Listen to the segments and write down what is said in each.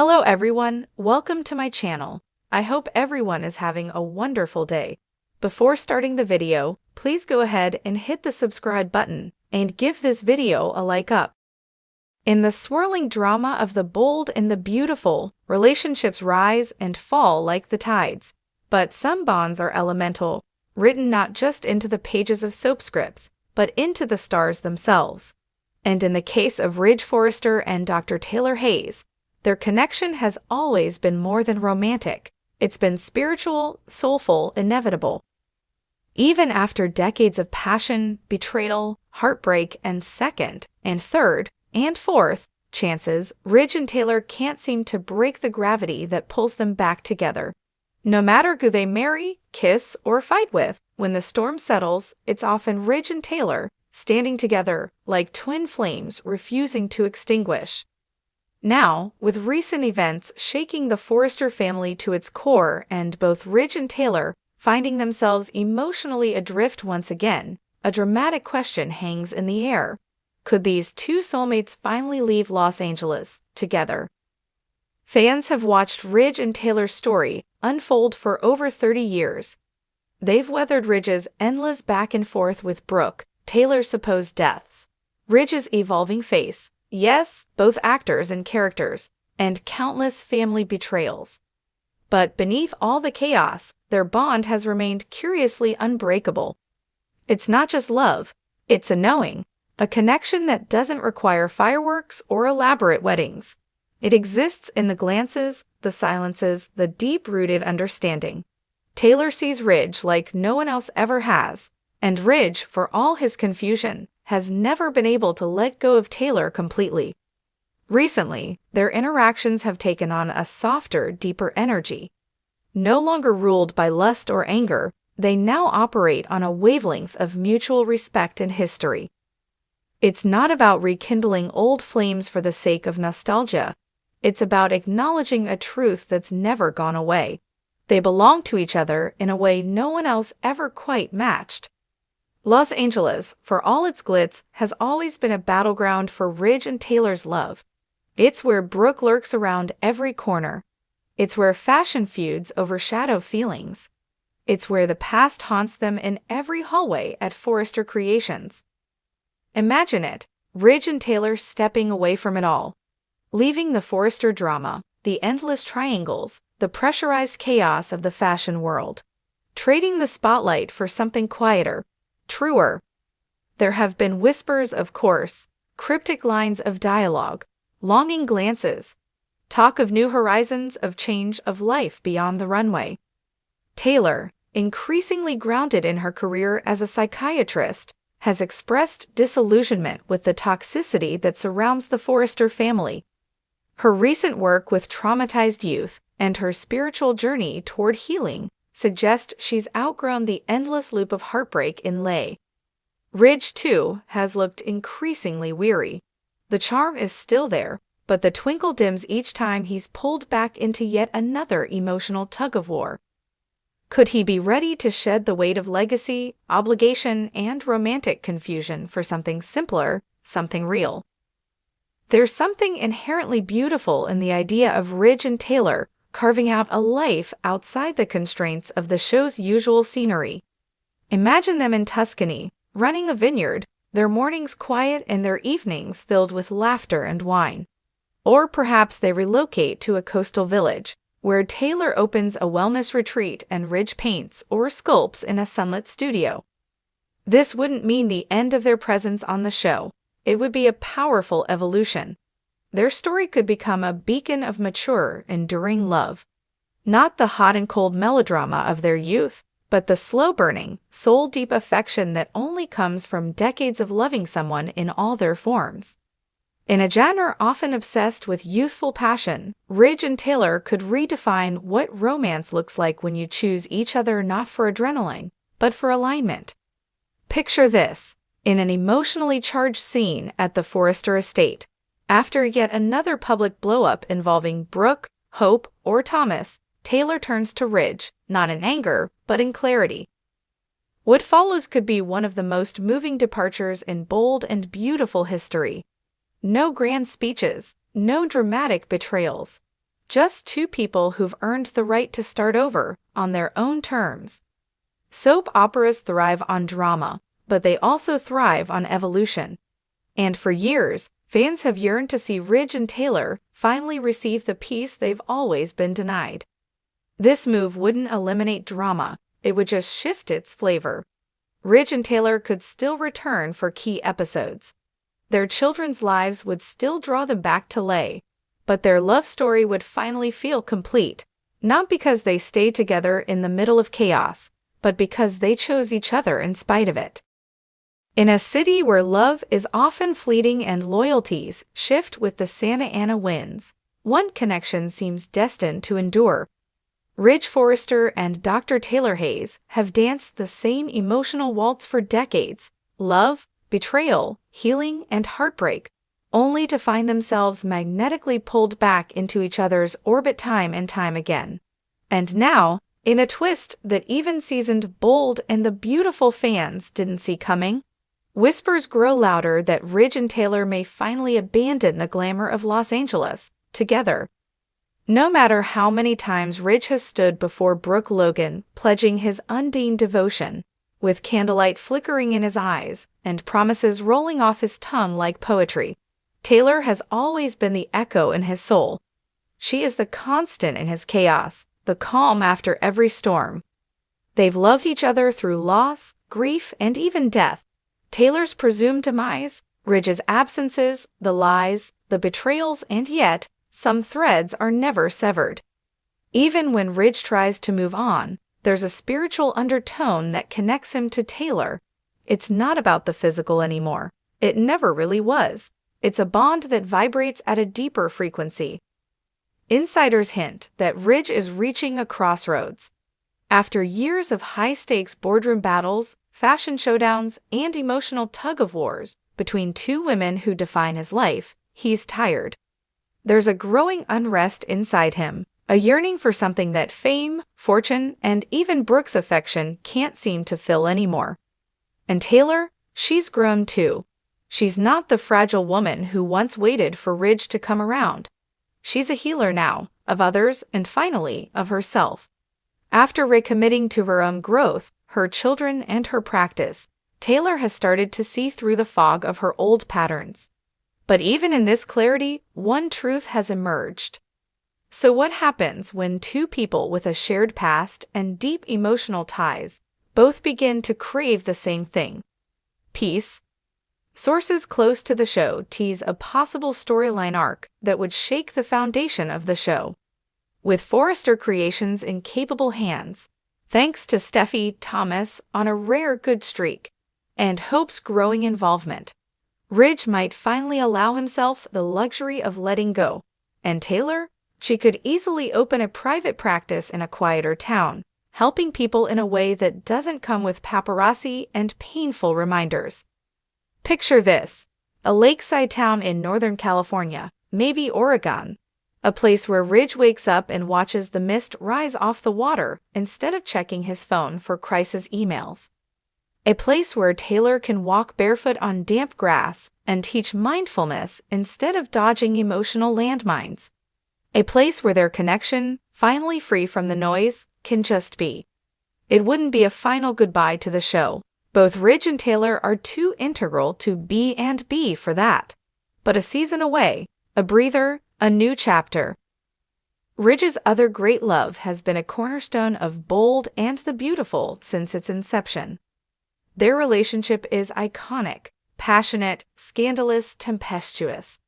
Hello everyone, welcome to my channel. I hope everyone is having a wonderful day. Before starting the video, please go ahead and hit the subscribe button and give this video a like up. In the swirling drama of the bold and the beautiful, relationships rise and fall like the tides. But some bonds are elemental, written not just into the pages of soap scripts, but into the stars themselves. And in the case of Ridge Forrester and Dr. Taylor Hayes, their connection has always been more than romantic. It's been spiritual, soulful, inevitable. Even after decades of passion, betrayal, heartbreak, and second, and third, and fourth chances, Ridge and Taylor can't seem to break the gravity that pulls them back together. No matter who they marry, kiss, or fight with, when the storm settles, it's often Ridge and Taylor standing together like twin flames refusing to extinguish. Now, with recent events shaking the Forrester family to its core and both Ridge and Taylor finding themselves emotionally adrift once again, a dramatic question hangs in the air. Could these two soulmates finally leave Los Angeles together? Fans have watched Ridge and Taylor's story unfold for over 30 years. They've weathered Ridge's endless back and forth with Brooke, Taylor's supposed deaths, Ridge's evolving face, yes, both actors and characters, and countless family betrayals. But beneath all the chaos, their bond has remained curiously unbreakable. It's not just love, it's a knowing, a connection that doesn't require fireworks or elaborate weddings. It exists in the glances, the silences, the deep-rooted understanding. Taylor sees Ridge like no one else ever has, and Ridge, for all his confusion, has never been able to let go of Taylor completely. Recently, their interactions have taken on a softer, deeper energy. No longer ruled by lust or anger, they now operate on a wavelength of mutual respect and history. It's not about rekindling old flames for the sake of nostalgia. It's about acknowledging a truth that's never gone away. They belong to each other in a way no one else ever quite matched. Los Angeles, for all its glitz, has always been a battleground for Ridge and Taylor's love. It's where Brooke lurks around every corner. It's where fashion feuds overshadow feelings. It's where the past haunts them in every hallway at Forrester Creations. Imagine it, Ridge and Taylor stepping away from it all, leaving the Forrester drama, the endless triangles, the pressurized chaos of the fashion world, trading the spotlight for something quieter, truer. There have been whispers of course, cryptic lines of dialogue, longing glances, talk of new horizons, of change, of life beyond the runway. Taylor, increasingly grounded in her career as a psychiatrist, has expressed disillusionment with the toxicity that surrounds the Forrester family. Her recent work with traumatized youth and her spiritual journey toward healing suggest she's outgrown the endless loop of heartbreak in lay. Ridge, too, has looked increasingly weary. The charm is still there, but the twinkle dims each time he's pulled back into yet another emotional tug-of-war. Could he be ready to shed the weight of legacy, obligation, and romantic confusion for something simpler, something real? There's something inherently beautiful in the idea of Ridge and Taylor carving out a life outside the constraints of the show's usual scenery. Imagine them in Tuscany, running a vineyard, their mornings quiet and their evenings filled with laughter and wine. Or perhaps they relocate to a coastal village, where Taylor opens a wellness retreat and Ridge paints or sculpts in a sunlit studio. This wouldn't mean the end of their presence on the show. It would be a powerful evolution. Their story could become a beacon of mature, enduring love. Not the hot and cold melodrama of their youth, but the slow-burning, soul-deep affection that only comes from decades of loving someone in all their forms. In a genre often obsessed with youthful passion, Ridge and Taylor could redefine what romance looks like when you choose each other not for adrenaline, but for alignment. Picture this, in an emotionally charged scene at the Forrester estate. After yet another public blow-up involving Brooke, Hope, or Thomas, Taylor turns to Ridge, not in anger, but in clarity. What follows could be one of the most moving departures in bold and beautiful history. No grand speeches, no dramatic betrayals, just two people who've earned the right to start over on their own terms. Soap operas thrive on drama, but they also thrive on evolution. And for years, fans have yearned to see Ridge and Taylor finally receive the peace they've always been denied. This move wouldn't eliminate drama, it would just shift its flavor. Ridge and Taylor could still return for key episodes. Their children's lives would still draw them back to Lay, but their love story would finally feel complete, not because they stayed together in the middle of chaos, but because they chose each other in spite of it. In a city where love is often fleeting and loyalties shift with the Santa Ana winds, one connection seems destined to endure. Ridge Forrester and Dr. Taylor Hayes have danced the same emotional waltz for decades: love, betrayal, healing, and heartbreak, only to find themselves magnetically pulled back into each other's orbit time and time again. And now, in a twist that even seasoned, Bold, and the beautiful fans didn't see coming, whispers grow louder that Ridge and Taylor may finally abandon the glamour of Los Angeles together. No matter how many times Ridge has stood before Brooke Logan pledging his undying devotion, with candlelight flickering in his eyes and promises rolling off his tongue like poetry, Taylor has always been the echo in his soul. She is the constant in his chaos, the calm after every storm. They've loved each other through loss, grief, and even death. Taylor's presumed demise, Ridge's absences, the lies, the betrayals, and yet, some threads are never severed. Even when Ridge tries to move on, there's a spiritual undertone that connects him to Taylor. It's not about the physical anymore. It never really was. It's a bond that vibrates at a deeper frequency. Insiders hint that Ridge is reaching a crossroads. After years of high-stakes boardroom battles, fashion showdowns, and emotional tug-of-wars between two women who define his life, he's tired. There's a growing unrest inside him, a yearning for something that fame, fortune, and even Brooke's affection can't seem to fill anymore. And Taylor, she's grown too. She's not the fragile woman who once waited for Ridge to come around. She's a healer now, of others and finally of herself. After recommitting to her own growth, her children, and her practice, Taylor has started to see through the fog of her old patterns. But even in this clarity, one truth has emerged. So what happens when two people with a shared past and deep emotional ties both begin to crave the same thing? Peace. Sources close to the show tease a possible storyline arc that would shake the foundation of the show. With Forrester Creations in capable hands, thanks to Steffy Thomas on a rare good streak, and Hope's growing involvement, Ridge might finally allow himself the luxury of letting go, and Taylor, she could easily open a private practice in a quieter town, helping people in a way that doesn't come with paparazzi and painful reminders. Picture this: a lakeside town in Northern California, maybe Oregon, a place where Ridge wakes up and watches the mist rise off the water instead of checking his phone for crisis emails. A place where Taylor can walk barefoot on damp grass and teach mindfulness instead of dodging emotional landmines. A place where their connection, finally free from the noise, can just be. It wouldn't be a final goodbye to the show. Both Ridge and Taylor are too integral to B&B for that. But a season away, a breather, a new chapter. Ridge's other great love has been a cornerstone of Bold and the Beautiful since its inception. Their relationship is iconic, passionate, scandalous, tempestuous.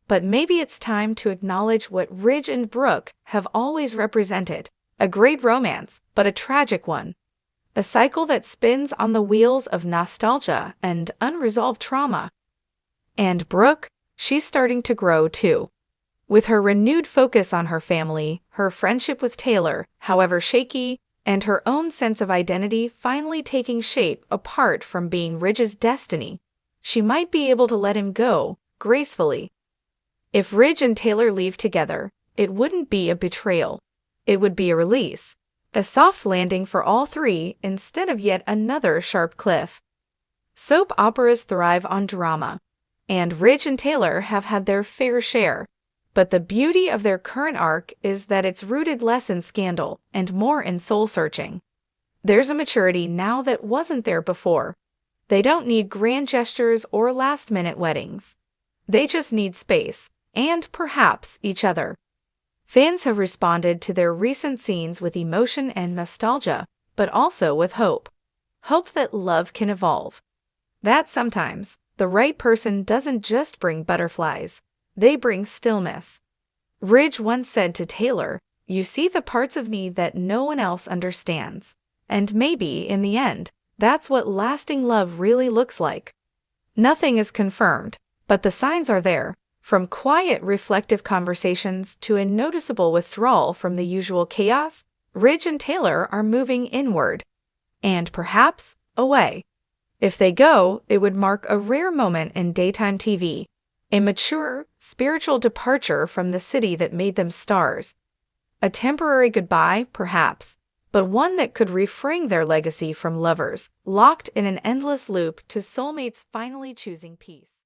But maybe it's time to acknowledge what Ridge and Brooke have always represented: a great romance, but a tragic one. A cycle that spins on the wheels of nostalgia and unresolved trauma. And Brooke, she's starting to grow too. With her renewed focus on her family, her friendship with Taylor, however shaky, and her own sense of identity finally taking shape apart from being Ridge's destiny, she might be able to let him go, gracefully. If Ridge and Taylor leave together, it wouldn't be a betrayal. It would be a release. A soft landing for all three instead of yet another sharp cliff. Soap operas thrive on drama, and Ridge and Taylor have had their fair share. But the beauty of their current arc is that it's rooted less in scandal and more in soul-searching. There's a maturity now that wasn't there before. They don't need grand gestures or last-minute weddings. They just need space, and perhaps each other. Fans have responded to their recent scenes with emotion and nostalgia, but also with hope. Hope that love can evolve. That sometimes, the right person doesn't just bring butterflies, they bring stillness. Ridge once said to Taylor, "You see the parts of me that no one else understands." And maybe, in the end, that's what lasting love really looks like. Nothing is confirmed, but the signs are there, from quiet, reflective conversations to a noticeable withdrawal from the usual chaos. Ridge and Taylor are moving inward. And perhaps, away. If they go, it would mark a rare moment in daytime TV, a mature, spiritual departure from the city that made them stars. A temporary goodbye, perhaps, but one that could reframe their legacy from lovers locked in an endless loop to soulmates finally choosing peace.